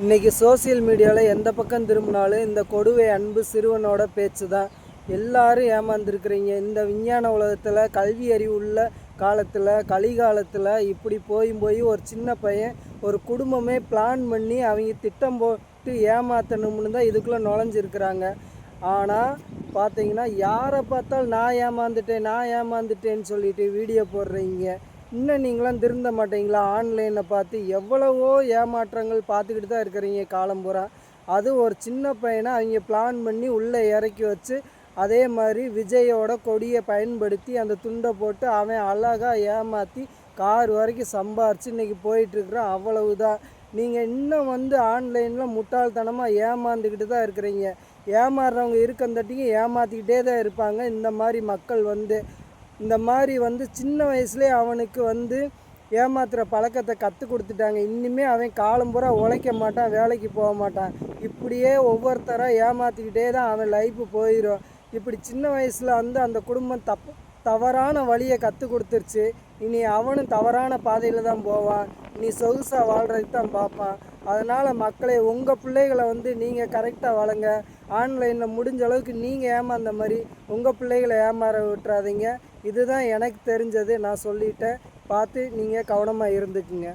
இன்றைக்கி சோசியல் மீடியாவில் எந்த பக்கம் திரும்பினாலும் இந்த கொடுவை அன்பு சிறுவனோட பேச்சு தான். எல்லாரும் ஏமாந்துருக்குறீங்க. இந்த விஞ்ஞான உலகத்தில், கல்வி அறிவு உள்ள காலத்தில், கலிகாலத்தில் இப்படி போய் ஒரு சின்ன பையன் ஒரு குடும்பமே பிளான் பண்ணி அவங்க திட்டம் போட்டு ஏமாற்றணும்னு தான் இதுக்குள்ளே நுழைஞ்சிருக்கிறாங்க. ஆனால் பார்த்தீங்கன்னா யாரை பார்த்தாலும் நான் ஏமாந்துட்டேன்னு சொல்லிட்டு வீடியோ போடுறீங்க. இன்னும் நீங்களாம் திருந்த மாட்டீங்களா? ஆன்லைனை பார்த்து எவ்வளவோ ஏமாற்றங்கள் பார்த்துக்கிட்டு தான் இருக்கிறீங்க காலம் பூரா. அது ஒரு சின்ன பையனை அவங்க பிளான் பண்ணி உள்ளே இறக்கி வச்சு அதே மாதிரி விஜயோட கொடியை பயன்படுத்தி அந்த துண்டை போட்டு அவன் அழகாக ஏமாற்றி கார் வரைக்கும் சம்பாரித்து இன்றைக்கி போயிட்டுருக்குறான். அவ்வளவுதான். நீங்கள் இன்னும் ஆன்லைனில் முட்டாள்தனமாக ஏமாந்துக்கிட்டு தான் இருக்கிறீங்க. ஏமாறுறவங்க இருக்கந்தட்டிங்க ஏமாற்றிக்கிட்டே தான் இருப்பாங்க. இந்த மாதிரி மக்கள் இந்த மாதிரி சின்ன வயசுலேயே அவனுக்கு ஏமாத்துகிற பழக்கத்தை கற்றுக் கொடுத்துட்டாங்க. இன்னுமே அவன் காலம் பூரா உழைக்க மாட்டான், வேலைக்கு போக மாட்டான். இப்படியே ஒவ்வொருத்தராக ஏமாற்றிக்கிட்டே தான் அவன் லைஃப்பு போயிடும். இப்படி சின்ன வயசில் அந்த குடும்பம் தவறான வழியை கற்றுக் கொடுத்துருச்சு. இனி அவனும் தவறான பாதையில் தான் போவான். நீ சொகுசாக வாழ்கிறதுக்கு தான் பார்ப்பான். அதனால் மக்களை உங்கள் பிள்ளைகளை நீங்கள் கரெக்டாக வளங்க. ஆன்லைனில் முடிஞ்ச அளவுக்கு நீங்கள் ஏமாந்த மாதிரி உங்கள் பிள்ளைகளை ஏமாற விட்டுறாதீங்க. இதுதான் எனக்கு தெரிஞ்சது. நான் சொல்லிட்டேன். பார்த்து நீங்கள் கவனமாக இருந்துக்குங்க.